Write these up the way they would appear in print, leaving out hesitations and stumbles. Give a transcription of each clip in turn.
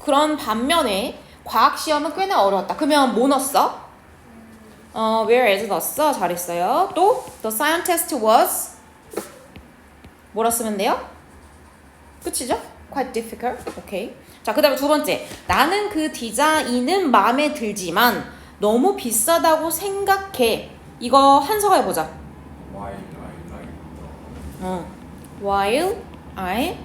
그런 반면에 과학 시험은 꽤나 어려웠다. 그러면 뭐 넣었어? whereas 넣었어. 잘했어요. 또 the scientist was 뭐라 쓰면 돼요? 끝이죠? quite difficult. 오케이. 자, 그 다음에 두 번째. 나는 그 디자인은 마음에 들지만 너무 비싸다고 생각해. 이거 한서가 해보자. While I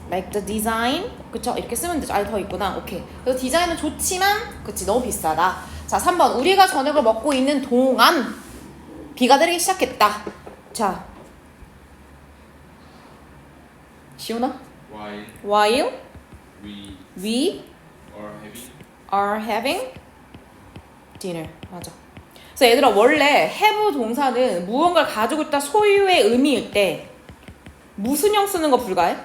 like the design. 그쵸? 이렇게 쓰면 되죠. 더 있구나. 오케이. 그래서 디자인은 좋지만 그치 너무 비싸다. 자, 3번. 우리가 저녁을 먹고 있는 동안 비가 내리기 시작했다. 자, 시온아? While we are having dinner. 맞아. 그래서 얘들아 원래 have 동사는 무언가를 가지고 있다 소유의 의미일 때 무슨 형 쓰는 거 불가해?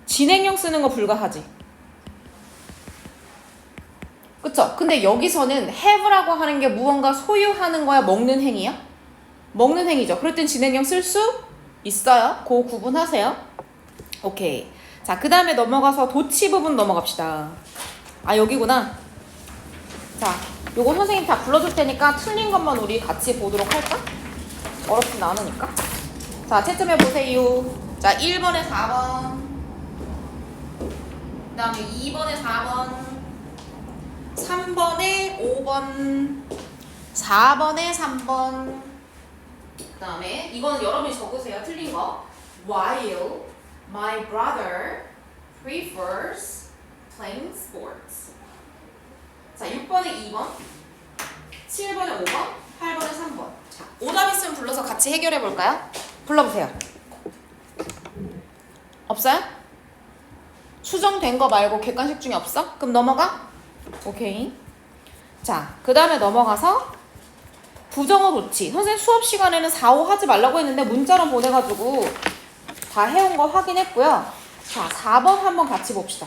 진행형 쓰는 거 불가하지. 그쵸? 근데 여기서는 have라고 하는 게 무언가 소유하는 거야? 먹는 행위야? 먹는 행위죠. 그럴 땐 진행형 쓸 수 있어요. 그 구분하세요. 오케이. 자, 그 다음에 넘어가서 도치 부분 넘어갑시다. 아, 여기구나. 자, 요거 선생님 다 불러줄 테니까 틀린 것만 우리 같이 보도록 할까? 어렵진 않으니까. 자, 채점해보세요. 자, 1번에 4번. 그 다음에 2번에 4번. 3번에 5번. 4번에 3번. 그 다음에 이거는 여러분이 적으세요. 틀린 거. While my brother prefers playing sports. 자, 6번에 2번, 7번에 5번, 8번에 3번. 자, 오답 있으면 불러서 같이 해결해 볼까요? 불러보세요. 없어요? 수정된 거 말고 객관식 중에 없어? 그럼 넘어가? 오케이. 자, 그 다음에 넘어가서 부정어 도치. 선생님 수업 시간에는 4, 5 하지 말라고 했는데 문자로 보내가지고 다 해온 거 확인했고요. 자, 4번 한번 같이 봅시다.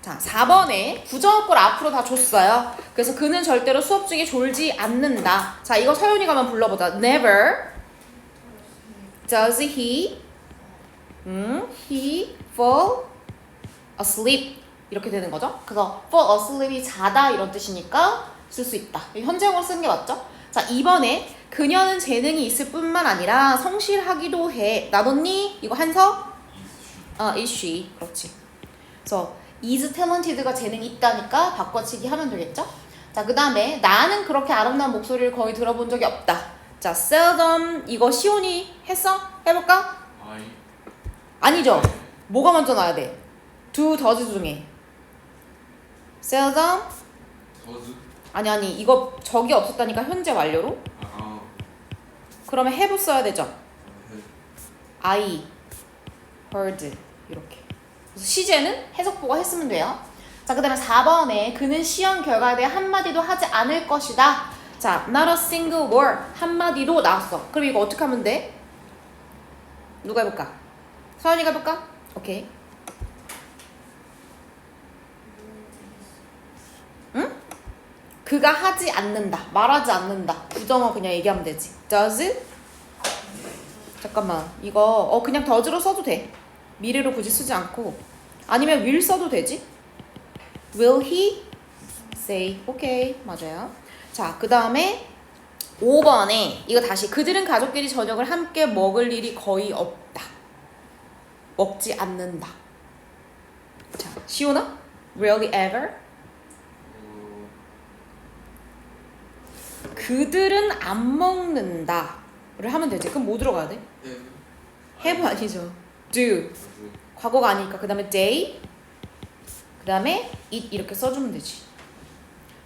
자, 4번에 부정어꼴 앞으로 다 줬어요. 그래서 그는 절대로 수업 중에 졸지 않는다. 자, 이거 서윤이가 한번 불러보자. Never does he fall asleep. 이렇게 되는 거죠. 그래서 fall asleep이 자다 이런 뜻이니까 쓸 수 있다. 현재형으로 쓰는 게 맞죠? 자, 2번에 그녀는 재능이 있을 뿐만 아니라 성실하기도 해. 나뒀니? 이거 한서? is she. 그렇지. 그래서 is talented가 재능이 있다니까 바꿔치기 하면 되겠죠? 자, 그 다음에 나는 그렇게 아름다운 목소리를 거의 들어본 적이 없다. 자, seldom. 이거 시온이 했어? 해볼까? 아니죠. 뭐가 먼저 나와야 돼? do, does 중에 seldom? 아니 이거 적이 없었다니까 현재 완료로? 그러면 have 써야 되죠? I heard 이렇게. 그래서 시제는 해석 보고 했으면 돼요. 자, 그 다음에 4번에 그는 시험 결과에 대해 한마디도 하지 않을 것이다. 자, not a single word. 한마디도 나왔어. 그럼 이거 어떻게 하면 돼? 누가 해볼까? 서연이가 해볼까? 오케이. 응? 그가 하지 않는다. 말하지 않는다. 부정어 그냥 얘기하면 되지. does? 잠깐만. 이거 그냥 does로 써도 돼. 미래로 굳이 쓰지 않고. 아니면 will 써도 되지. Will he say? 오케이. 맞아요. 자, 그 다음에 5번에 이거 다시 그들은 가족끼리 저녁을 함께 먹을 일이 거의 없다. 먹지 않는다. 자, 시오나? Rarely ever? 그들은 안 먹는다를 하면 되지. 그럼 뭐 들어가야 돼? have 아니죠. do. 과거가 아니니까. 그 다음에 they. 그 다음에 it 이렇게 써주면 되지.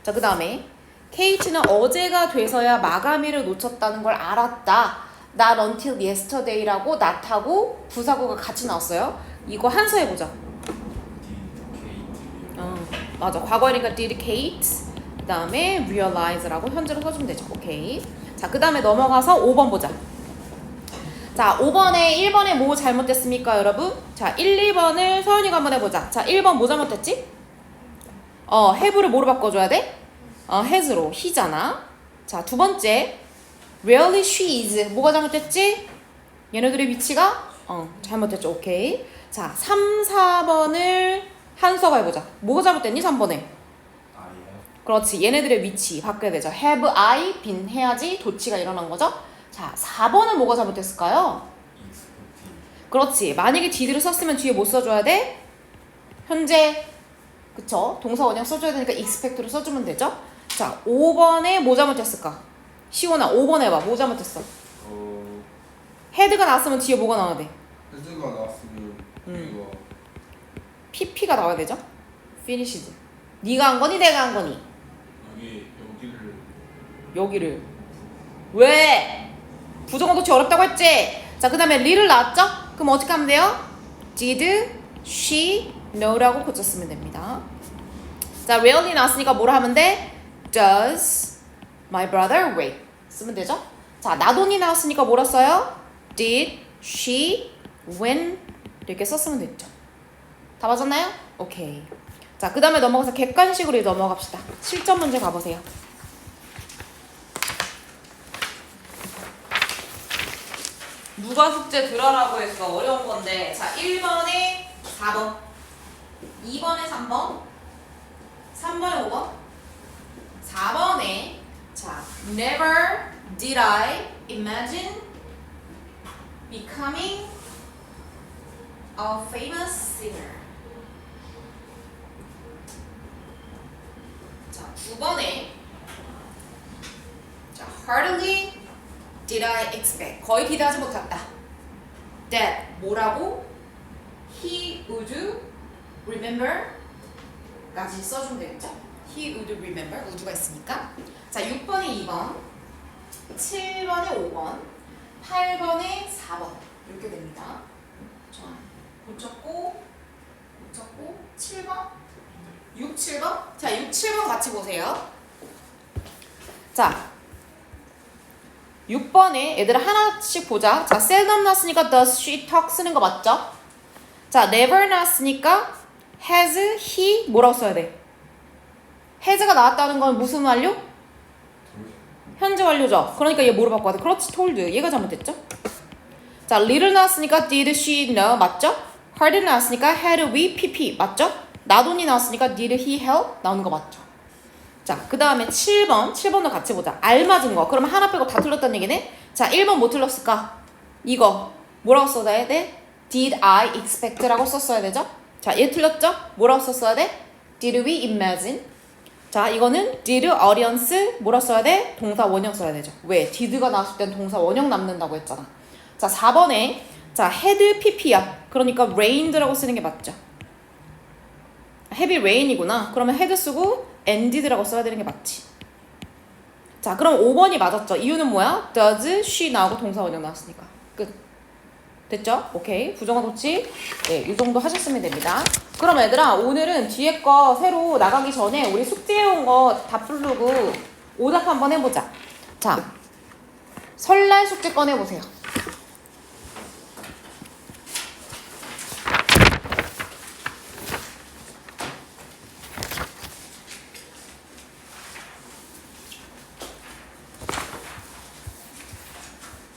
자, 그 다음에 케이트는 어제가 돼서야 마감일을 놓쳤다는 걸 알았다. Not until yesterday라고 not하고 부사구가 같이 나왔어요. 이거 한서 해보자. 맞아. 과거니까 dedicate. 그 다음에 realize라고 현재로 써주면 되죠. 오케이. 자, 그 다음에 넘어가서 5번 보자. 자, 5번에 1번에 뭐 잘못됐습니까, 여러분? 자, 1, 2번을 서연이가 한번 해보자. 자, 1번 뭐 잘못됐지? have를 뭐로 바꿔줘야 돼? has로, he잖아. 자, 두 번째 Really she is. 뭐가 잘못됐지? 얘네들의 위치가 잘못됐죠. 오케이. 자, 3, 4번을 한수가 해보자. 뭐가 잘못됐니? 3번에. 그렇지. 얘네들의 위치 바꿔야 되죠. have I been 해야지 도치가 일어난 거죠. 자, 4번은 뭐가 잘못됐을까요? 그렇지. 만약에 did를 썼으면 뒤에 뭐 써줘야 돼? 현재 그쵸? 동사 원형 써줘야 되니까 expect를 써주면 되죠. 자, 5번에 뭐 잘못됐을까? 시원아 5번 해봐. 뭐 잘못했어? 헤드가 나왔으면 뒤에 뭐가 나와야 돼? 헤드가 나왔으면 이거 PP가 나와야 되죠? finished. 네가 한 거니 내가 한 거니? 여기를 왜? 부정어 도치 어렵다고 했지? 자, 그 다음에 li를 나왔죠? 그럼 어떻게 하면 돼요? did she know라고 고쳤으면 됩니다. 자, rarely 나왔으니까 뭐라 하면 돼? does my brother wait 쓰면 되죠? 자, 나돈이 나왔으니까 뭐라 써요? did she win 이렇게 썼으면 됐죠. 다 맞았나요? 오케이. 자, 그 다음에 넘어가서 객관식으로 넘어갑시다. 실전 문제 가보세요. 누가 숙제 들어라고 했어? 어려운 건데. 자, 1번에 4번, 2번에 3번, 3번에 5번, 4번에 자, never did I imagine becoming a famous singer. 자, 9번에 자, hardly did I expect 거의 기대하지 못했다. that 뭐라고? he would remember 까지 써주면 되겠죠? he would remember would가 있으니까. 자, 6번에 2번, 7번에 5번, 8번에 4번 이렇게 됩니다. 자, 고쳤고 7번, 6, 7번. 자, 6, 7번 같이 보세요. 자, 6번에 얘들아 하나씩 보자. 자, seldom 나왔으니까 does she talk 쓰는 거 맞죠? 자, never 나왔으니까 has he 뭐라고 써야 돼? has가 나왔다는 건 무슨 완료? 현재 완료죠. 그러니까 얘 뭐로 바꿔야 돼? 그렇지, told. 얘가 잘못됐죠? 자, little 나왔으니까 did she know 맞죠? hard 나왔으니까 had we pp 맞죠? 나돈이 나왔으니까 did he help 나오는 거 맞죠? 자, 그 다음에 7번도 같이 보자. 알맞은 거. 그러면 하나 빼고 다 틀렸다는 얘기네? 자, 1번 뭐 틀렸을까? 이거 뭐라고 써야 돼? Did I expect 라고 썼어야 되죠? 자, 얘 틀렸죠? 뭐라고 썼어야 돼? Did we imagine? 자, 이거는 did audience 뭐라고 써야 돼? 동사 원형 써야 되죠. 왜? did가 나왔을 땐 동사 원형 남는다고 했잖아. 자, 4번에 자, had pp야. 그러니까 rained라고 쓰는 게 맞죠? heavy rain이구나. 그러면 had 쓰고 ended라고 써야 되는 게 맞지. 자, 그럼 5번이 맞았죠. 이유는 뭐야? does she 나오고 동사 원형 나왔으니까. 끝. 됐죠? 오케이. 부정어 도치. 네, 이 정도 하셨으면 됩니다. 그럼 얘들아, 오늘은 뒤에 거 새로 나가기 전에 우리 숙제해온 거 다 부르고 오답 한번 해보자. 자, 설날 숙제 꺼내보세요.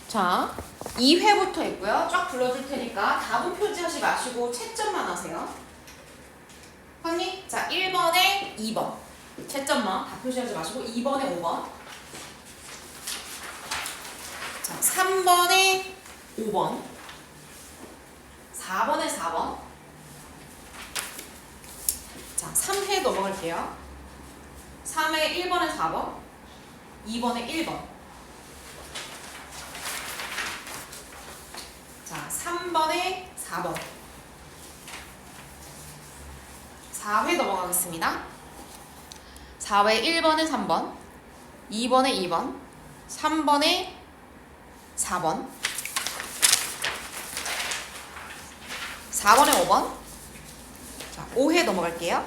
자, 2회부터 있고요. 쫙 불러줄 테니까 답은 표지하지 마시고 채점만 하세요. 확인? 자, 1번에 2번. 채점만 다 표시하지 마시고 2번에 5번. 자, 3번에 5번. 4번에 4번. 자, 3회 넘어갈게요. 3회 1번에 4번. 2번에 1번. 자, 3번에 4번. 4회 넘어가겠습니다. 4회 1번에 3번, 2번에 2번, 3번에 4번, 4번에 5번. 자, 5회 넘어갈게요.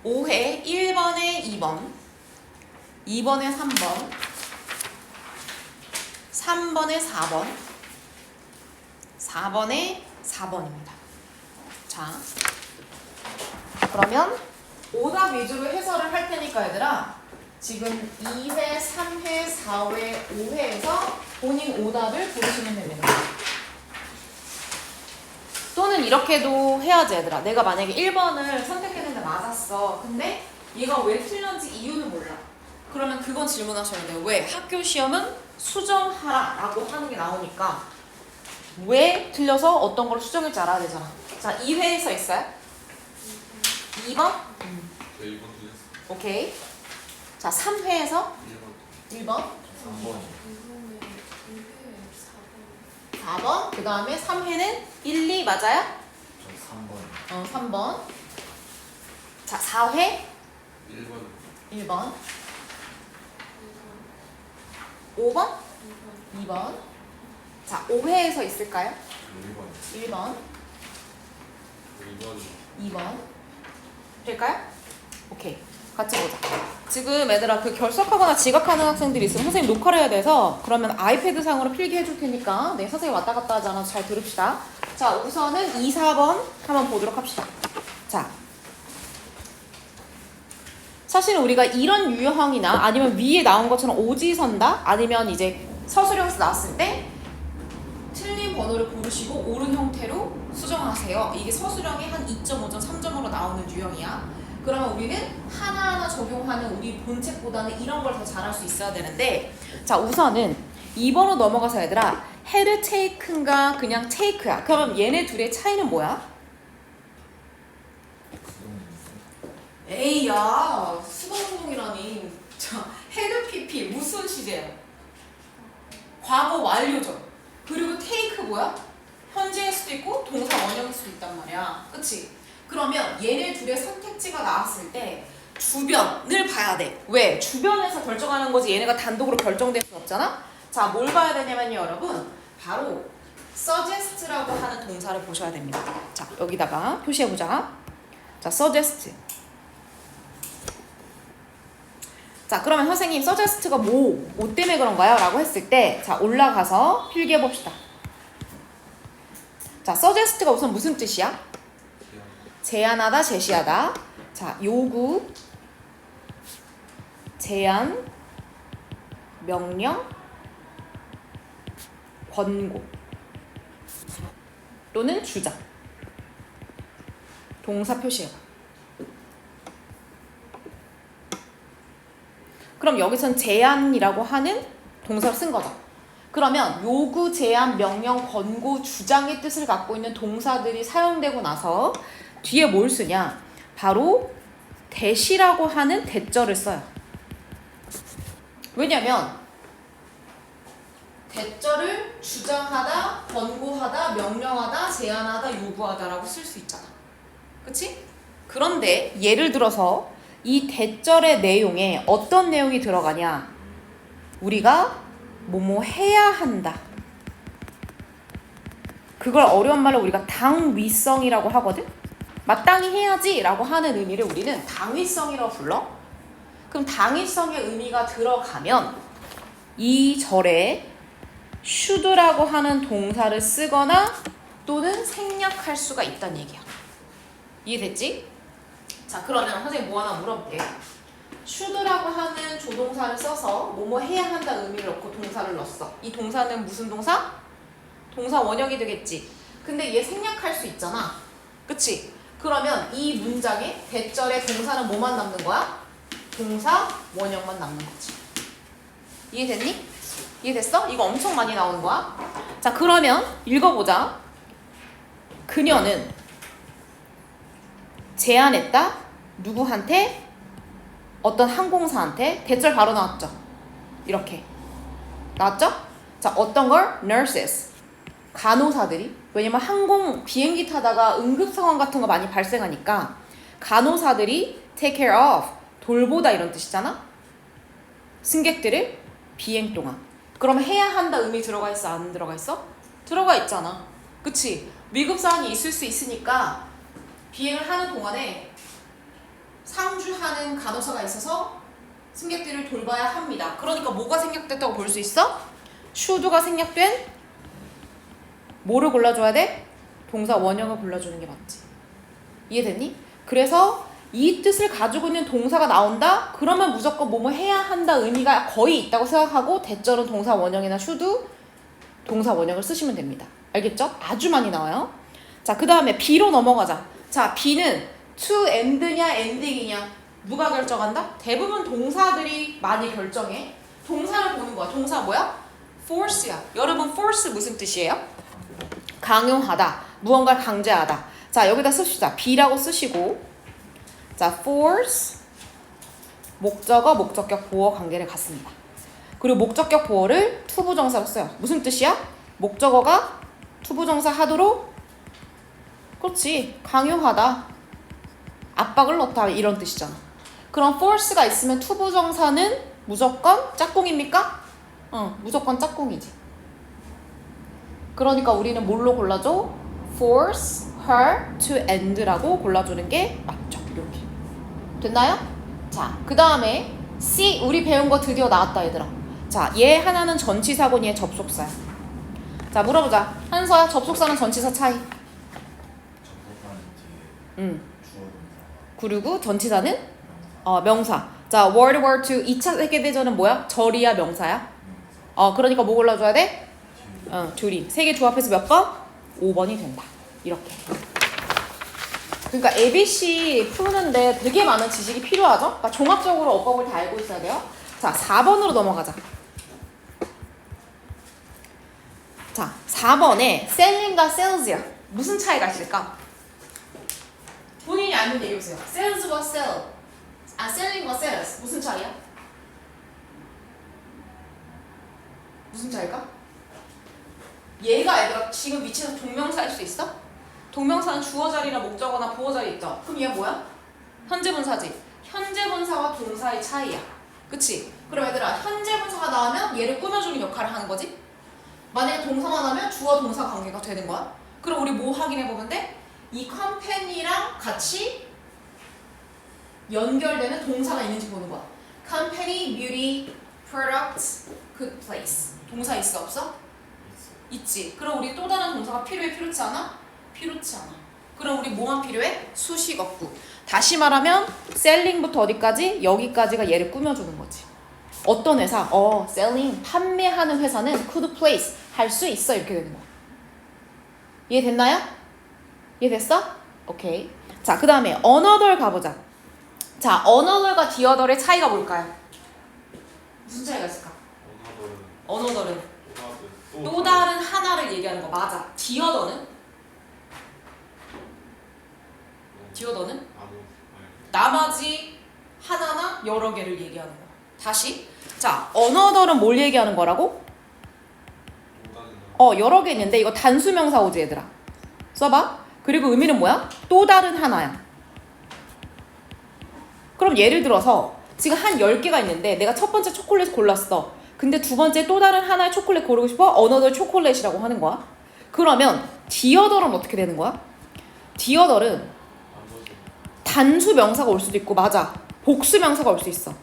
5회 1번에 2번, 2번에 3번, 3번에 4번, 4번에 4번입니다. 자, 그러면 오답 위주로 해설을 할 테니까 얘들아, 지금 2회, 3회, 4회, 5회에서 본인 오답을 고르시면 됩니다. 또는 이렇게도 해야지 얘들아. 내가 만약에 1번을 선택했는데 맞았어. 근데 얘가 왜 틀렸는지 이유는 몰라. 그러면 그건 질문하셔야 돼요. 왜? 학교 시험은 수정하라 라고 하는 게 나오니까 왜 틀려서 어떤 걸 수정할지 알아야 되잖아. 자, 2회에 써 있어요? 2번? 저 1번 틀렸어. 오케이. 자, 3회에서 1번. 1번, 3번. 4번, 그 다음에 3회는 1, 2 맞아요? 저 3번. 3번. 자, 4회 1번. 1번. 5번? 2번. 자, 5회에서 있을까요? 1번. 1번, 2번. 2번. 될까요? 오케이. 같이 보자. 지금 얘들아 그 결석하거나 지각하는 학생들이 있으면 선생님 녹화를 해야 돼서 그러면 아이패드 상으로 필기해 줄 테니까 네, 선생님 왔다 갔다 하지 않아서 잘 들읍시다. 자, 우선은 2, 4번 한번 보도록 합시다. 자, 사실 우리가 이런 유형이나 아니면 위에 나온 것처럼 오지선다 아니면 이제 서술형에서 나왔을 때 틀린 번호를 고르시고 옳은 형태로 수정하세요. 이게 서술형이 한 2.5점, 3점으로 나오는 유형이야. 그러면 우리는 하나하나 적용하는 우리 본책보다는 이런 걸 더 잘할 수 있어야 되는데 자, 우선은 2번으로 넘어가서 얘들아 헤드 테이크인가 그냥 테이크야. 그러면 얘네 둘의 차이는 뭐야? 에이야 수동동이라니. 자, 헤드 PP 무슨 시제야? 과거 완료죠. 그리고 테이크 뭐야? 현재일 수도 있고 동사 원형일 수도 있단 말이야. 그치? 그러면 얘네 둘의 선택지가 나왔을 때 주변을 봐야 돼. 왜? 주변에서 결정하는 거지 얘네가 단독으로 결정될 수 없잖아? 자, 뭘 봐야 되냐면요 여러분 바로 suggest라고 하는 동사를 보셔야 됩니다. 자, 여기다가 표시해보자. 자, suggest. 자, 그러면 선생님 suggest가 뭐 때문에 그런가요? 라고 했을 때 자, 올라가서 필기해봅시다. 자, suggest가 우선 무슨 뜻이야? 제안하다, 제시하다. 자, 요구, 제안, 명령, 권고 또는 주장. 동사 표시해봐. 그럼 여기선 제안이라고 하는 동사를 쓴 거죠. 그러면 요구, 제안, 명령, 권고, 주장의 뜻을 갖고 있는 동사들이 사용되고 나서 뒤에 뭘 쓰냐? 바로 대시라고 하는 대절을 써요. 왜냐면 대절을 주장하다, 권고하다, 명령하다, 제안하다, 요구하다라고 쓸 수 있잖아. 그치? 그런데 예를 들어서 이 대절의 내용에 어떤 내용이 들어가냐? 우리가 뭐뭐 해야 한다. 그걸 어려운 말로 우리가 당위성이라고 하거든? 마땅히 해야지 라고 하는 의미를 우리는 당위성이라고 불러. 그럼 당위성의 의미가 들어가면 이 절에 should라고 하는 동사를 쓰거나 또는 생략할 수가 있다는 얘기야. 이해됐지? 자, 그러면 선생님 뭐 하나 물어볼게. should라고 하는 조동사를 써서 뭐뭐 해야 한다 의미를 넣고 동사를 넣었어. 이 동사는 무슨 동사? 동사 원형이 되겠지. 근데 얘 생략할 수 있잖아. 그치? 그러면 이 문장에 대절의 동사는 뭐만 남는 거야? 동사 원형만 남는 거지. 이해됐니? 이해됐어? 이거 엄청 많이 나오는 거야. 자, 그러면 읽어보자. 그녀는 제안했다. 누구한테? 어떤 항공사한테. 대절 바로 나왔죠. 이렇게 나왔죠? 자, 어떤 걸? nurses. 간호사들이. 왜냐면 항공 비행기 타다가 응급 상황 같은 거 많이 발생하니까 간호사들이 take care of 돌보다 이런 뜻이잖아. 승객들을 비행 동안. 그럼 해야 한다 의미 들어가 있어? 안 들어가 있어? 들어가 있잖아. 그치? 위급 상황이 있을 수 있으니까 비행을 하는 동안에 상주하는 간호사가 있어서 승객들을 돌봐야 합니다. 그러니까 뭐가 생략됐다고 볼 수 있어? should가 생략된 뭐를 골라줘야 돼? 동사 원형을 골라주는 게 맞지. 이해됐니? 그래서 이 뜻을 가지고 있는 동사가 나온다? 그러면 무조건 뭐뭐 해야 한다 의미가 거의 있다고 생각하고 대절은 동사 원형이나 should 동사 원형을 쓰시면 됩니다. 알겠죠? 아주 많이 나와요. 자, 그 다음에 B로 넘어가자. 자, B는 to end냐 ending이냐 누가 결정한다? 대부분 동사들이 많이 결정해. 동사를 보는 거야. 동사 뭐야? force야. 여러분 force 무슨 뜻이에요? 강요하다. 무언가를 강제하다. 자, 여기다 씁시다. B라고 쓰시고 자, force 목적어, 목적격, 보어 관계를 갖습니다. 그리고 목적격 보어를 투부정사로 써요. 무슨 뜻이야? 목적어가 투부정사 하도록 그렇지. 강요하다. 압박을 넣다 이런 뜻이잖아. 그럼 force가 있으면 투부정사는 무조건 짝꿍입니까? 무조건 짝꿍이지. 그러니까 우리는 뭘로 골라줘? force her to end라고 골라주는 게 맞죠. 이렇게. 됐나요? 자, 그 다음에 C 우리 배운 거 드디어 나왔다 얘들아. 자, 얘 하나는 전치사고 얘 접속사야. 자, 물어보자. 한서야, 접속사는 전치사 차이. 접속사는 뒤에 주어 동사. 그리고 전치사는 명사. 자, World War II 2차 세계대전은 뭐야? 절이야, 명사야? 그러니까 뭐 골라줘야 돼? 둘이. 세 개 조합해서 몇 번? 5번이 된다. 이렇게. 그러니까 ABC 푸는데 되게 많은 지식이 필요하죠? 그러니까 종합적으로 어법을 다 알고 있어야 돼요. 자, 4번으로 넘어가자. 자, 4번에 selling과 sales야. 무슨 차이가 있을까? 본인이 알면 얘기해보세요. sales과 sell. selling과 sales. 무슨 차이야? 무슨 차이일까? 얘가 얘들아 지금 위치에서 동명사일 수 있어? 동명사는 주어 자리나 목적어나 보어 자리 있죠? 그럼 얘 뭐야? 현재 분사지. 현재 분사와 동사의 차이야. 그치? 그럼 얘들아 현재 분사가 나오면 얘를 꾸며주는 역할을 하는 거지? 만약에 동사가 나오면 주어 동사 관계가 되는 거야. 그럼 우리 뭐 확인해 보면 돼? 이 컴퍼니랑 같이 연결되는 동사가 있는지 보는 거야. Company, beauty, product, good place. 동사 있어 없어? 있지. 그럼 우리 또 다른 동사가 필요해 필요치 않아? 필요치 않아. 그럼 우리 뭐만 필요해? 수식어구. 다시 말하면 selling부터 어디까지? 여기까지가 얘를 꾸며주는 거지. 어떤 회사? selling 판매하는 회사는 good place 할 수 있어 이렇게 되는 거야. 이해됐나요? 이해됐어? 오케이. 자, 그 다음에 another 가보자. 자, another과 the other의 차이가 뭘까요? 무슨 차이가 있을까? another는 또 다른 하나를 얘기하는 거 맞아. the other는? the other는? 나머지 하나나 여러 개를 얘기하는 거야. 다시. 자, another는 뭘 얘기하는 거라고? 여러 개 있는데 이거 단수명사 오지 얘들아. 써봐. 그리고 의미는 뭐야? 또 다른 하나야. 그럼 예를 들어서 지금 한 10개가 있는데 내가 첫 번째 초콜릿 골랐어. 근데 두 번째 또 다른 하나의 초콜릿 고르고 싶어? another 초콜릿이라고 하는 거야. 그러면 the other은 어떻게 되는 거야? the other은 단수 명사가 올 수도 있고 맞아. 복수 명사가 올 수 있어.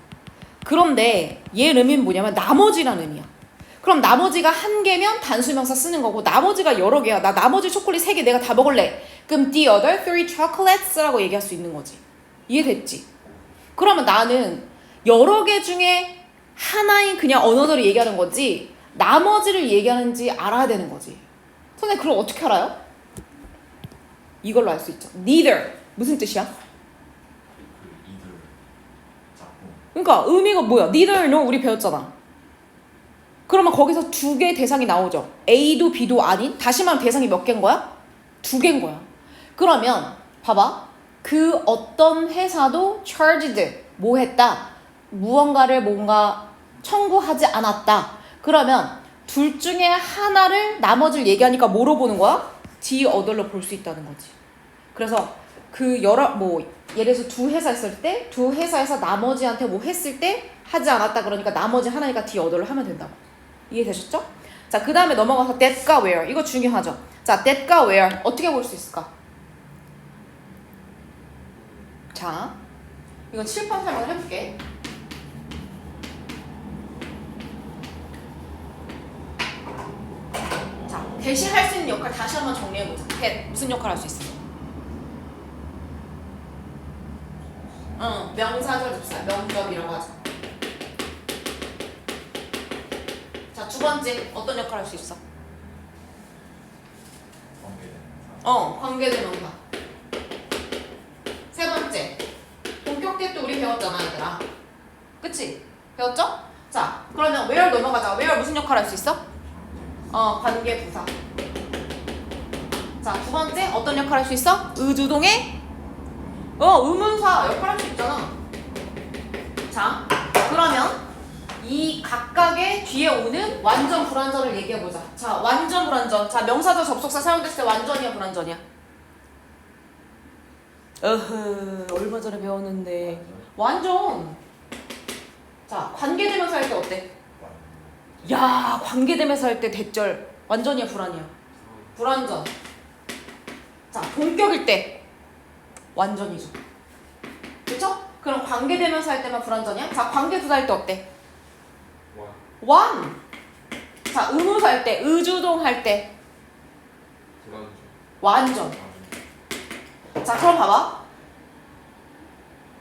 그런데 얘 의미는 뭐냐면 나머지라는 의미야. 그럼 나머지가 한 개면 단수 명사 쓰는 거고 나머지가 여러 개야. 나 나머지 초콜릿 3개 내가 다 먹을래. 그럼 the other 3 chocolates라고 얘기할 수 있는 거지. 이해됐지? 그러면 나는 여러 개 중에 하나인 그냥 another를 얘기하는 거지 나머지를 얘기하는지 알아야 되는 거지. 선생님 그럼 어떻게 알아요? 이걸로 알 수 있죠. neither 무슨 뜻이야? 그러니까 의미가 뭐야? neither nor 우리 배웠잖아. 그러면 거기서 두 개의 대상이 나오죠. A도 B도 아닌? 다시 말하면 대상이 몇 개인 거야? 2개인 거야. 그러면 봐봐. 그 어떤 회사도 charged 뭐 했다? 무언가를 뭔가 청구하지 않았다. 그러면 둘 중에 하나를 나머지를 얘기하니까 뭐로 보는 거야? the other로 볼 수 있다는 거지. 그래서 그 예를 들어서 두 회사 있을 때 두 회사에서 나머지한테 뭐 했을 때 하지 않았다 그러니까 나머지 하나니까 the other를 하면 된다고. 이해되셨죠? 자, 그 다음에 넘어가서 that과 where 이거 중요하죠. 자, that과 where 어떻게 볼 수 있을까? 자, 이건 칠판 설명을 해볼게. 자, that이 할 수 있는 역할 다시 한번 정리해보자. that 무슨 역할 할 수 있어? 명사절 접속사, 명접이라고 하죠. 자, 두 번째 어떤 역할을 할 수 있어? 관계대명사. 관계대명사. 세 번째, 본격 때 또 우리 배웠잖아, 얘들아. 그치? 배웠죠? 자, 그러면 where 넘어가자. where 무슨 역할을 할 수 있어? 관계부사. 자, 두 번째 어떤 역할을 할 수 있어? 의주동의 의문사 역할을 할 수 있잖아. 자, 그러면 이 각각의 뒤에 오는 완전 불완전을 얘기해보자. 자, 완전 불완전. 자, 명사절 접속사 사용됐을 때 완전이야, 불완전이야? 얼마 전에 배웠는데 완전. 자, 관계대명사 할 때 어때? 야, 관계대명사 할 때 대절 완전이야, 불완이야? 불완전. 자, 본격일 때 완전이죠. 그쵸? 그럼 관계대명사 할 때만 불완전이야? 자, 관계부사 할 때 어때? 완. 자, 의무사 할 때, 의주동 할 때 불완전. 완전. 자, 그럼 봐봐.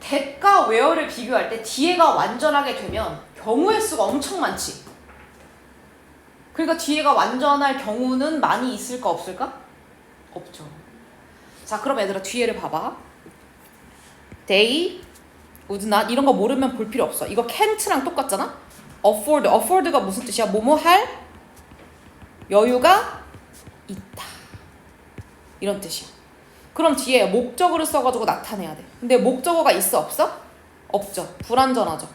that과 where를 비교할 때 뒤에가 완전하게 되면 경우의 수가 엄청 많지. 그러니까 뒤에가 완전할 경우는 많이 있을까 없을까? 없죠. 자, 그럼 얘들아 뒤에를 봐봐. they, would not 이런 거 모르면 볼 필요 없어. 이거 can't랑 똑같잖아? afford가 무슨 뜻이야? 뭐뭐 할 여유가 있다. 이런 뜻이야. 그럼 뒤에 목적어를 써가지고 나타내야 돼. 근데 목적어가 있어 없어? 없죠. 불완전하죠.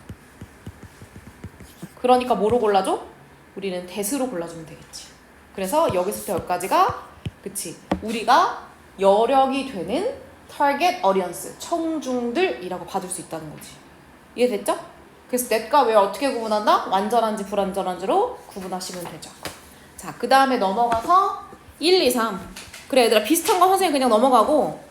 그러니까 뭐로 골라줘? 우리는 that으로 골라주면 되겠지. 그래서 여기서부터 여기까지가 그치. 우리가 여력이 되는 target audience, 청중들이라고 봐줄 수 있다는 거지. 이해됐죠? 그래서 that과 where 어떻게 구분한다? 완전한지 불완전한지로 구분하시면 되죠. 자, 그 다음에 넘어가서 1, 2, 3. 그래, 얘들아 비슷한 거 선생님 그냥 넘어가고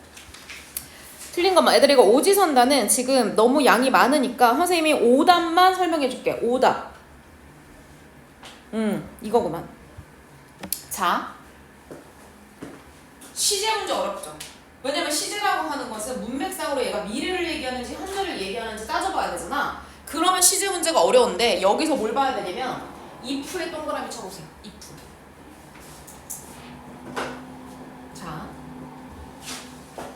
틀린 것만. 애들아 이거 오지선다는 지금 너무 양이 많으니까 선생님이 오답만 설명해 줄게. 오답. 이거구만. 자, 시제 문제 어렵죠? 왜냐면 시제라고 하는 것은 문맥상으로 얘가 미래를 얘기하는지 현재를 얘기하는지 따져봐야 되잖아. 그러면 시제 문제가 어려운데 여기서 뭘 봐야 되냐면 if에 동그라미 쳐보세요. if. 자,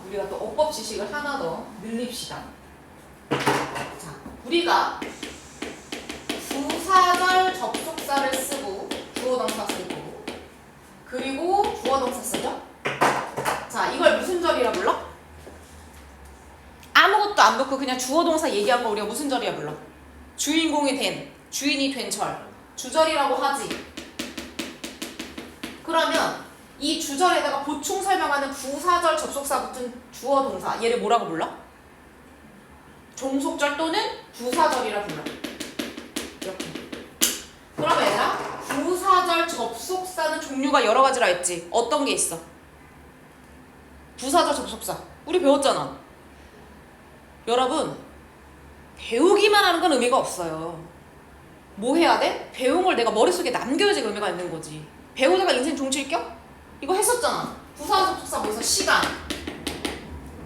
우리가 또 어법 지식을 하나 더 늘립시다. 자, 우리가 부사절 접속사를 쓰고 주어동사 쓰고 그리고 주어동사 쓰죠? 자, 이걸 무슨 절이라 불러? 아무것도 안 넣고 그냥 주어동사 얘기한 거 우리가 무슨 절이라 불러? 주인공이 된, 주인이 된 절, 주절이라고 하지. 그러면 이 주절에다가 보충 설명하는 부사절 접속사 붙은 주어동사 얘를 뭐라고 불러? 종속절 또는 부사절이라 불러. 이렇게. 그럼 얘들아 부사절 접속사는 종류가 여러 가지라 했지. 어떤 게 있어? 부사절 접속사 우리 배웠잖아. 여러분 배우기만 하는 건 의미가 없어요. 뭐 해야 돼? 배운 걸 내가 머릿속에 남겨야지 의미가 있는 거지. 배우다가 인생 종칠겨? 이거 했었잖아. 부사절 접속사 뭐 있어? 시간,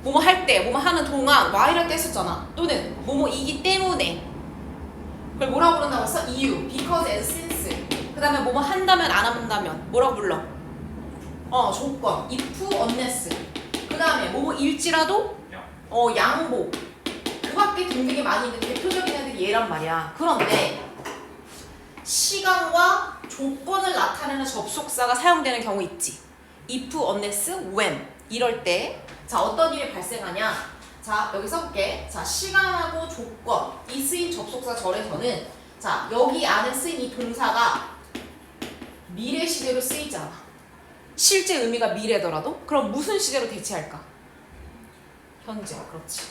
뭐뭐 할 때, 뭐뭐 하는 동안, while할 때 했었잖아. 또는 뭐뭐이기 때문에 그걸 뭐라고 부른다고 했어? 이유, because and since. 그 다음에 뭐뭐 한다면 안 한다면 뭐라고 불러? 조건, if, unless. 그 다음에 뭐뭐일지라도 양보. 그 밖에 등등이 많이 있는데 대표적인 애들이 얘란 말이야. 그런데 시간과 조건을 나타내는 접속사가 사용되는 경우 있지. if, unless, when 이럴 때 자 어떤 일이 발생하냐. 자 여기 써볼게. 자 시간하고 조건 이 쓰인 접속사 절에서는 자 여기 안에 쓰인 이 동사가 미래 시제로 쓰이지 않아. 실제 의미가 미래더라도 그럼 무슨 시제로 대체할까? 현재. 그렇지.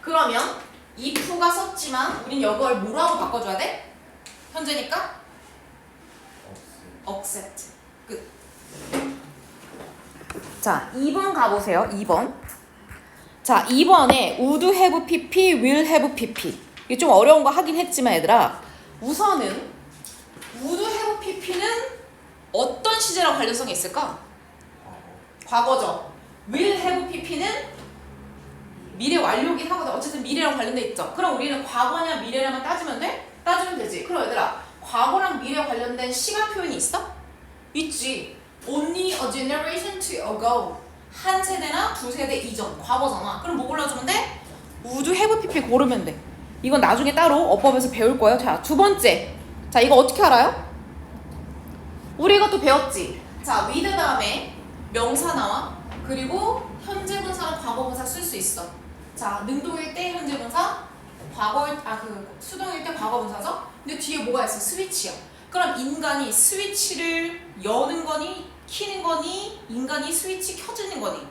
그러면 if가 썼지만 우린 이걸 뭐라고 바꿔줘야 돼? 현재니까? accept. 끝. 자 2번 가보세요. 2번. 자 2번에 would have pp, will have pp. 이게 좀 어려운 거 하긴 했지만 얘들아 우선은 would have pp는 어떤 시제랑 관련성이 있을까? 과거죠. will have pp는 미래 완료긴 하거든. 어쨌든 미래랑 관련돼 있죠. 그럼 우리는 과거냐 미래냐만 따지면 돼? 따지면 되지. 그럼 얘들아 과거랑 미래 관련된 시간 표현이 있어? 있지. Only a generation ago. 한 세대나 두 세대 이전. 과거잖아. 그럼 뭐 골라주면 돼? would have pp 고르면 돼. 이건 나중에 따로 어법에서 배울 거예요. 자, 두 번째. 자, 이거 어떻게 알아요? 우리 이것도 배웠지. 자, with 다음에 명사 나와. 그리고 현재 분사랑 과거 분사 쓸 수 있어. 자, 능동일 때 현재 분사, 수동일 때 과거 분사죠? 근데 뒤에 뭐가 있어? 스위치야. 그럼 인간이 스위치를 여는 거니, 키는 거니, 인간이 스위치 켜지는 거니?